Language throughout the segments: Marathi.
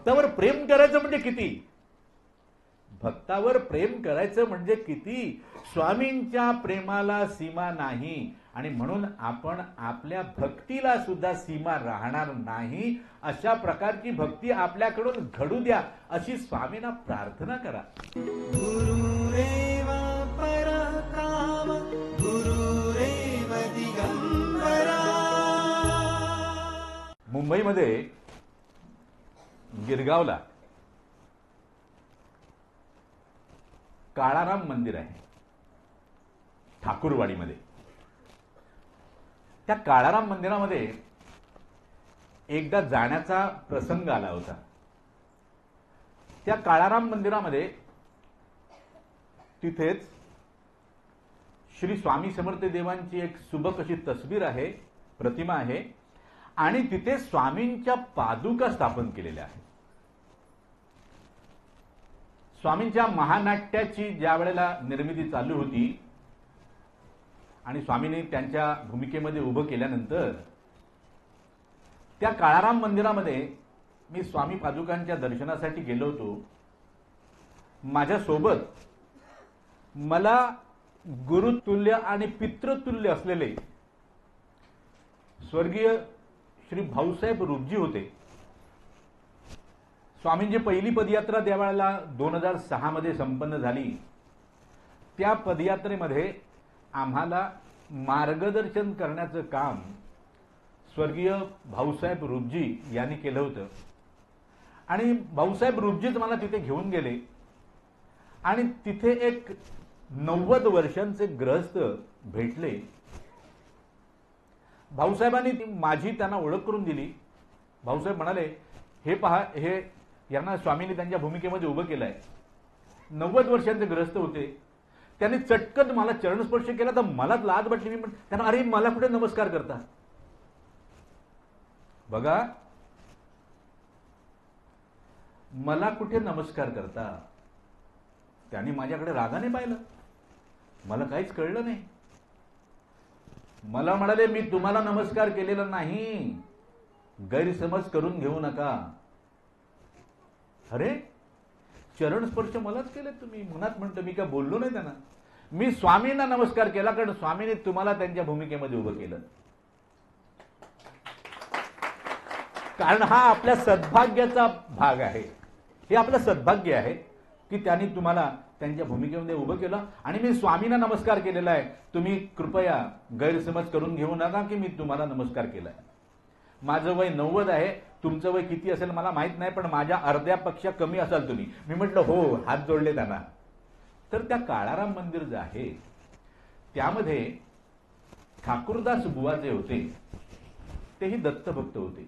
भक्तावर प्रेम करायचं म्हणजे किती, भक्तावर प्रेम करायचं म्हणजे किती. स्वामींच्या प्रेमाला सीमा नाही आणि म्हणून आपण आपल्या भक्तीला सुद्धा सीमा राहणार नाही. अशा प्रकारची भक्ती आपल्याकडून घडू द्या अशी स्वामींना प्रार्थना करा. गुरुरेव परकाम गुरुरेव दिगंबरा. मुंबईमध्ये गिरगावला काळाराम मंदिर आहे, ठाकूरवाडीमध्ये. त्या काळाराम मंदिरामध्ये एकदा जाण्याचा प्रसंग आला होता. त्या काळाराम मंदिरामध्ये तिथेच श्री स्वामी समर्थ देवांची एक सुबक अशी तस्वीर आहे, प्रतिमा आहे आणि तिथे स्वामींच्या पादुका स्थापन केलेल्या आहेत. स्वामींच्या महानाट्याची ज्या वेळेला निर्मिती चालू होती आणि स्वामींनी त्यांच्या भूमिकेमध्ये उभं केल्यानंतर त्या काळाराम मंदिरामध्ये मी स्वामी पादुकांच्या दर्शनासाठी गेलो होतो. माझ्यासोबत मला गुरुतुल्य आणि पितृतुल्य असलेले स्वर्गीय श्री भाऊसाहेब रुपजी होते. स्वामींची पहिली पदयात्रा त्यावेळेला 2006 मध्ये संपन्न झाली. त्या पदयात्रेमध्ये आम्हाला मार्गदर्शन करण्याचं काम स्वर्गीय भाऊसाहेब रुपजी यांनी केलं होतं आणि भाऊसाहेब रुपजीच मला तिथे घेऊन गेले आणि तिथे एक 90 वर्षांचे गृहस्थ भेटले. भाऊसाहेबांनी माझी त्यांना ओळख करून दिली. भाऊसाहेब म्हणाले, हे पहा, हे यांना स्वामींनी त्यांच्या भूमिकेमध्ये उभं केलंय. 90 वर्षांचे ग्रस्त होते. त्यांनी चटकन मला चरणस्पर्श केला तर मला लाज वाटली. मी त्यांना, अरे मला कुठे नमस्कार करता. बघा, मला कुठे नमस्कार करता. त्यांनी माझ्याकडे रागाने पाहिलं. मला काहीच कळलं नाही. मला म्हणाले, मी तुम्हाला नमस्कार केलेला नाही, गैरसमज करून घेऊ नका. अरे, चरणस्पर्श मलाच केले तुम्ही. मनात म्हणतो मी काय बोललो नाही त्यांना. मी स्वामींना नमस्कार केला कारण स्वामींनी तुम्हाला त्यांच्या भूमिकेमध्ये उभं केलं. कारण हा आपल्या सद्भाग्याचा भाग आहे. हे आपलं सद्भाग्य आहे की त्यांनी तुम्हाला त्यांच्या भूमिकेमध्ये उभं केलं आणि मी स्वामींना नमस्कार केलेला आहे. तुम्ही कृपया गैरसमज करून घेऊ नका की मी तुम्हाला नमस्कार केलाय. माझं वय 90 आहे. तुमचं वय किती असेल मला माहित नाही, पण माझ्या अर्ध्यापेक्षा कमी असाल तुम्ही. मी म्हटलं हो, हात जोडले त्यांना. तर त्या काळाराम मंदिर जे आहे त्यामध्ये ठाकूरदास बुवा जे होते तेही दत्तभक्त होते.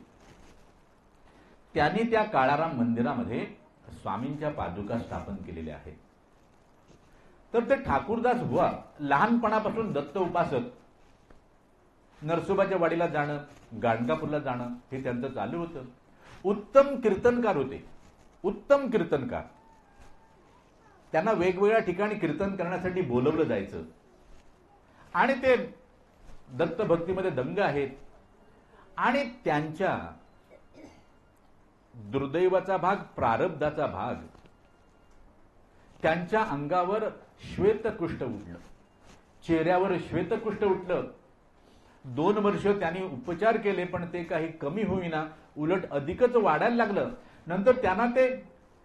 त्यांनी त्या काळाराम मंदिरामध्ये स्वामींच्या पादुका स्थापन केलेल्या आहेत. तर ते ठाकूरदास बुवा लहानपणापासून दत्त उपासक, नरसोबाच्या वाडीला जाणं, गाणगापूरला जाणं हे त्यांचं चालू होतं. उत्तम कीर्तनकार होते, उत्तम कीर्तनकार. त्यांना वेगवेगळ्या ठिकाणी कीर्तन करण्यासाठी बोलवलं जायचं आणि ते दत्त भक्तीमध्ये दंग आहेत. आणि त्यांच्या दुर्दैवाचा भाग, प्रारब्धाचा भाग, त्यांच्या अंगावर श्वेतकुष्ठ उठलं, चेहऱ्यावर श्वेतकुष्ठ उठलं. 2 वर्ष त्यांनी उपचार केले पण ते काही कमी होईना, उलट अधिकच वाढायला लागलं. नंतर त्यांना ते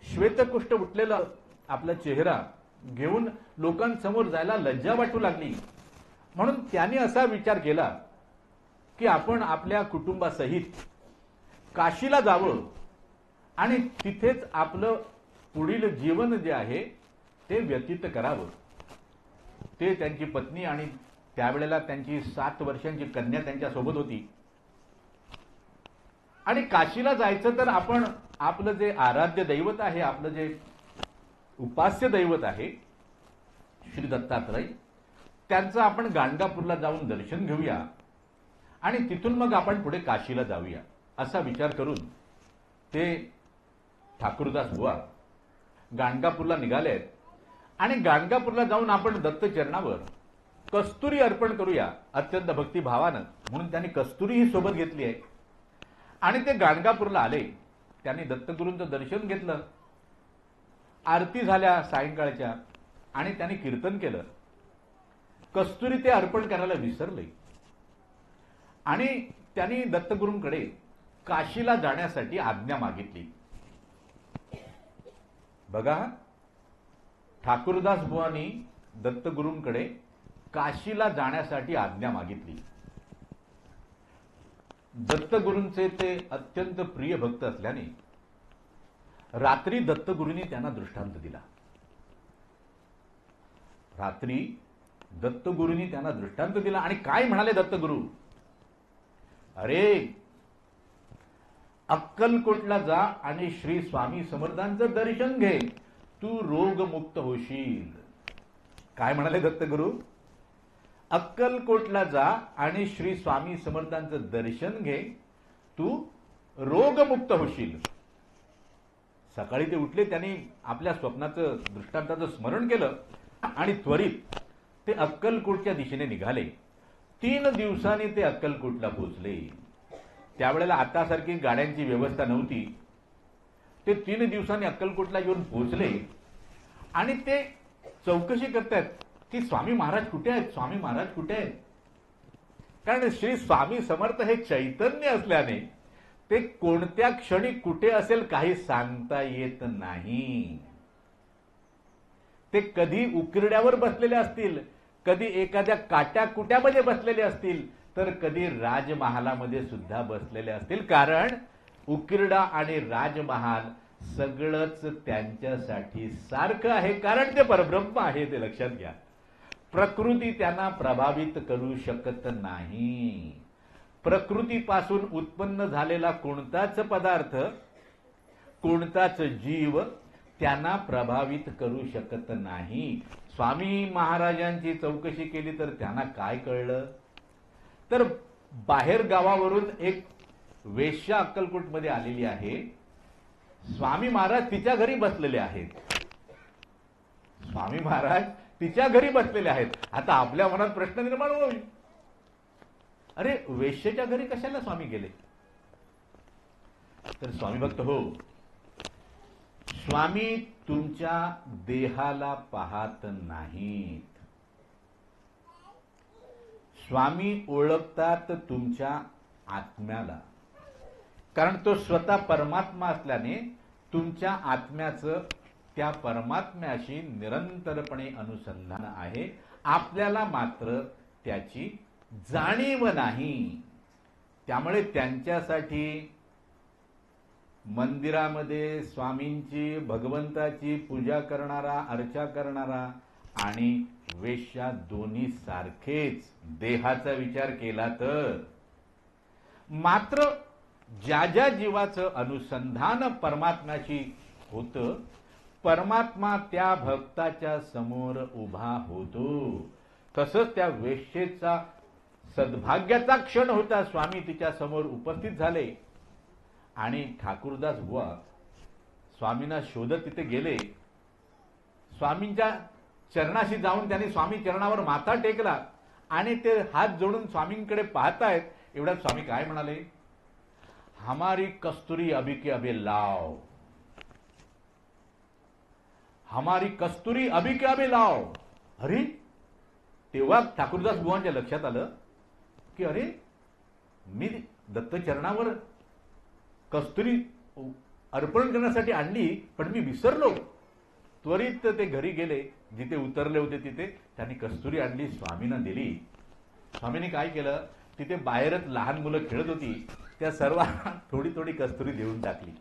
श्वेतकुष्ठ उठलेलं आपला चेहरा घेऊन लोकांसमोर जायला लज्जा वाटू लागली. म्हणून त्यांनी असा विचार केला की आपण आपल्या कुटुंबासहित काशीला जावं आणि तिथेच आपलं पुढील जीवन जे आहे ते व्यतीत करावं. ते त्यांची पत्नी आणि त्यावेळेला त्यांची 7 वर्षांची कन्या त्यांच्या सोबत होती. आणि काशीला जायचं तर आपण आपलं जे आराध्य दैवत आहे, आपलं जे उपास्य दैवत आहे श्री दत्तात्रय, त्यांचं आपण गाणगापूरला जाऊन दर्शन घेऊया आणि तिथून मग आपण पुढे काशीला जाऊया असा विचार करून ते ठाकूरदास बुवा गाणगापूरला निघालेत. आणि गाणगापूरला जाऊन आपण दत्त चरणावर कस्तुरी अर्पण करूया अत्यंत भक्तिभावानं, म्हणून त्यांनी कस्तुरी ही सोबत घेतली आहे. आणि ते गाणगापूरला आले त्यांनी दत्तगुरूंचं दर्शन घेतलं. आरती झाल्या सायंकाळच्या आणि त्यांनी कीर्तन केलं. कस्तुरी ते अर्पण करायला विसरले आणि त्यांनी दत्तगुरूंकडे काशीला जाण्यासाठी आज्ञा मागितली. बघा, ठाकूरदास बुवांनी दत्तगुरूंकडे काशीला जाण्यासाठी आज्ञा मागितली. दत्तगुरूंचे ते अत्यंत प्रिय भक्त असल्याने रात्री दत्तगुरूंनी त्यांना दृष्टांत दिला. रात्री दत्तगुरूंनी त्यांना दृष्टांत दिला आणि काय म्हणाले दत्तगुरू? अरे, अक्कलकोटला जा आणि श्री स्वामी समर्थांचं दर्शन घे, तू रोगमुक्त होशील. काय म्हणाले दत्तगुरू? अक्कलकोटला जा आणि श्री स्वामी समर्थांचं दर्शन घे, तू रोगमुक्त होशील. सकाळी ते उठले, त्यांनी आपल्या स्वप्नाचं दृष्टांताचं स्मरण केलं आणि त्वरित ते अक्कलकोटच्या दिशेने निघाले. 3 दिवसांनी ते अक्कलकोटला पोहोचले. त्यावेळेला आतासारखी गाड्यांची व्यवस्था नव्हती. ते 3 दिवसांनी अक्कलकोटला येऊन पोहोचले आणि ते चौकशी करतायत की स्वामी महाराज कुठे आहेत, स्वामी महाराज कुठे आहेत. कारण श्री स्वामी समर्थ हे चैतन्य असल्याने ते कोणत्या क्षणी कुठे असेल काही सांगता येत नाही. ते कधी उकिरड्यावर बसलेले असतील, कधी एखाद्या काट्याकुट्यामध्ये बसलेले असतील, तर कधी राजमहालामध्ये सुद्धा बसलेले असतील. कारण उकिरडा आणि राजमहाल सगळंच त्यांच्यासाठी सारखं आहे, कारण ते परब्रह्म आहे. ते लक्षात घ्या. प्रकृती त्यांना प्रभावित करू शकत नाही. प्रकृतीपासून उत्पन्न झालेला कोणताच पदार्थ, कोणताच जीव त्यांना प्रभावित करू शकत नाही. स्वामी महाराजांची चौकशी केली तर त्यांना काय कळलं? तर बाहेर गावावरून एक वेश्या अक्कलकोटमध्ये आलेली आहे. स्वामी महाराज तिच्या घरी बसलेले आहेत. स्वामी महाराज तिच्या घरी बसलेले आहेत. आता आपल्या मनात प्रश्न निर्माण होईल, अरे वेश्येच्या घरी कशाला स्वामी गेले? तर स्वामी भक्त हो, स्वामी तुमच्या देहाला पाहत नाहीत. स्वामी ओळखतात तुमच्या आत्म्याला. कारण तो स्वतः परमात्मा असल्याने तुमच्या आत्म्याचं त्या परमात्म्याशी निरंतरपणे अनुसंधान आहे. आपल्याला मात्र त्याची जाणीव नाही. त्यामुळे त्यांच्यासाठी मंदिरामध्ये स्वामींची, भगवंताची पूजा करणारा, अर्चा करणारा आणि वेश्या दोन्ही सारखेच देहाचा विचार केला तर. मात्र ज्या ज्या जीवाचं अनुसंधान परमात्म्याशी होतं, परमात्मा त्या भक्ताच्या समोर उभा होतो. तसंच त्या वेश्येचा सद्भाग्याचा क्षण होता. स्वामी तिच्या समोर उपस्थित झाले आणि ठाकूरदास बुवा स्वामींना शोधत तिथे गेले. स्वामींच्या चरणाशी जाऊन त्यांनी स्वामी चरणावर माथा टेकला आणि ते हात जोडून स्वामींकडे पाहतायत. एवढ्यात स्वामी काय म्हणाले? हमारी कस्तुरी अभी के अभी लाव, हमारी कस्तुरी अभी के अभी लाव. अरे, तेव्हा ठाकूरदास बुवांच्या लक्षात आलं की अरे, मी दत्तचरणावर कस्तुरी अर्पण करण्यासाठी आणली, पण मी विसरलो. त्वरित ते घरी गेले. जिथे उतरले होते तिथे त्यांनी कस्तुरी आणली, स्वामींना दिली. स्वामींनी काय केलं, तिथे बाहेरच लहान मुलं खेळत होती, त्या सर्वांना थोडी थोडी कस्तुरी देऊन टाकली.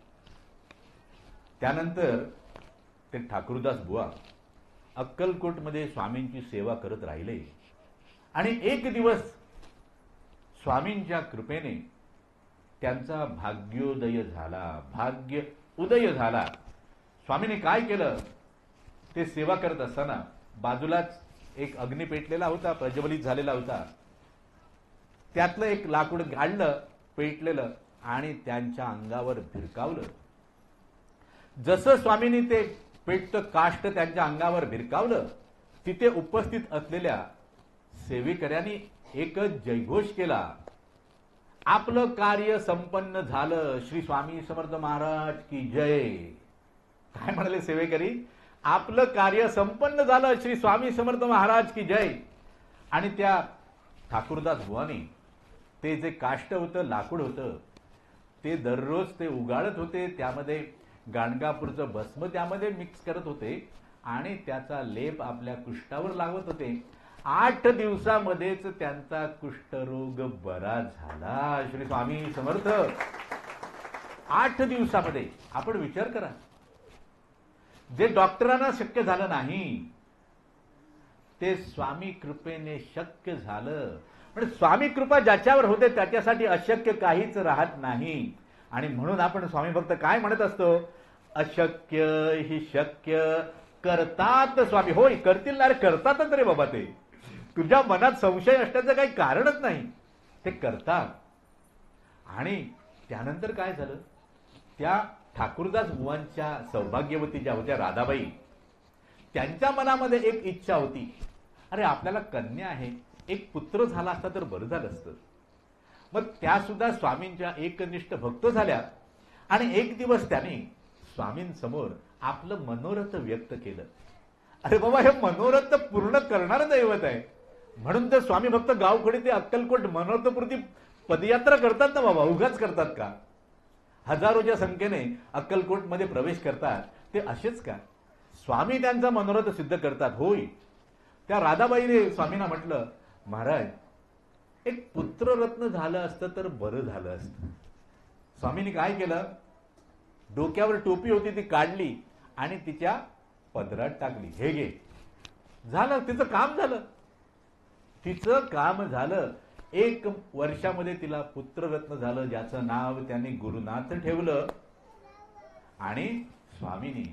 त्यानंतर ते ठाकूरदास बुवा अक्कलकोटमध्ये स्वामींची सेवा करत राहिले आणि एक दिवस स्वामींच्या कृपेने त्यांचा भाग्योदय झाला, भाग्य उदय झाला. स्वामींनी काय केलं, ते सेवा करत असताना बाजूलाच एक अग्नी पेटलेला होता, प्रज्वलित झालेला होता. त्यातलं एक लाकूड काढलं, पेटलेलं आणि त्यांच्या अंगावर भिरकावलं. जसं स्वामींनी ते पेटतं काष्ट त्यांच्या अंगावर भिरकावलं, तिथे उपस्थित असलेल्या सेवेकऱ्यांनी एकच जयघोष केला आपलं कार्य संपन्न झालं. श्री स्वामी समर्थ महाराज की जय. काय म्हणाले सेवेकरी? आपलं कार्य संपन्न झालं. श्री स्वामी समर्थ महाराज की जय. आणि त्या ठाकूरदास बुवानी ते जे काष्ट होतं, लाकूड होतं, ते दररोज ते उगाळत होते. त्यामध्ये गाणगापूरचं भस्म त्यामध्ये मिक्स करत होते आणि त्याचा लेप आपल्या कुष्ठावर लावत होते. 8 दिवसामध्येच त्यांचा कुष्ठरोग बरा झाला. श्री स्वामी समर्थ. 8 दिवसामध्ये. आपण विचार करा, जे डॉक्टरांना शक्य झालं नाही ते स्वामी कृपेने शक्य झालं. म्हणजे स्वामी कृपा ज्याच्यावर होते त्याच्यासाठी अशक्य काहीच राहत नाही. आणि म्हणून आपण स्वामी भक्त काय म्हणत असतो? अशक्य ही शक्य करतात स्वामी. होय, करतील ना रे, करतातच रे बाबा. ते तुझ्या मनात संशय असण्याचं काही कारणच नाही, ते करतात. आणि त्यानंतर काय झालं? त्या ठाकूरदास बुवांच्या सौभाग्यवती ज्या होत्या राधाबाई, त्यांच्या मनामध्ये एक इच्छा होती, अरे आपल्याला कन्या आहे, एक पुत्र झाला असता तर बरं झालं असतं. मग त्या सुद्धा स्वामींच्या एकनिष्ठ भक्त झाल्या. आणि एक दिवस त्यांनी स्वामींसमोर आपलं मनोरथ व्यक्त केलं. अरे बाबा, हे मनोरथ पूर्ण करणारं दैवत आहे. म्हणून तर स्वामी भक्त गावकडे ते अक्कलकोट मनोरथपूर्ती पदयात्रा करतात ना बाबा. उगाच करतात का? हजारोच्या संख्येने अक्कलकोटमध्ये प्रवेश करतात ते असेच का? स्वामी त्यांचा मनोरथ सिद्ध करतात. होय, त्या राधाबाईने स्वामींना म्हटलं, महाराज एक पुत्ररत्न झालं असतं तर बरं झालं असतं. स्वामींनी काय केलं? डोक्यावर टोपी होती ती काढली आणि तिच्या पदरात टाकली. हे घे. झालं, तिचं काम झालं. तिचं काम झालं. 1 वर्षामध्ये तिला पुत्ररत्न झालं, ज्याचं नाव त्यांनी गुरुनाथ ठेवलं. आणि स्वामींनी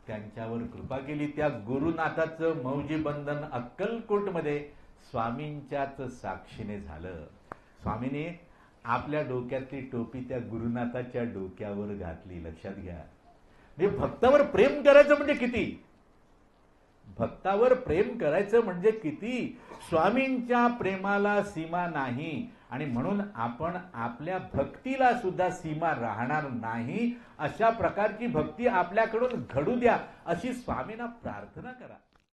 त्यांच्यावर कृपा केली. त्या गुरुनाथाचं मौजी बंधन अक्कलकोटमध्ये स्वामींच्याच साक्षीने झालं. स्वामींनी आपल्या डोक्यातली टोपी त्या गुरुनाथाच्या डोक्यावर घातली. लक्षात घ्या, म्हणजे भक्तावर प्रेम करायचं म्हणजे किती? भक्तावर प्रेम करायचं म्हणजे किती? स्वामींच्या प्रेमाला सीमा नाही. आणि म्हणून आपण आपल्या भक्तीला सुद्धा सीमा राहणार नाही. अशा प्रकारची भक्ती आपल्याकडून घडू द्या, अशी स्वामींना प्रार्थना करा.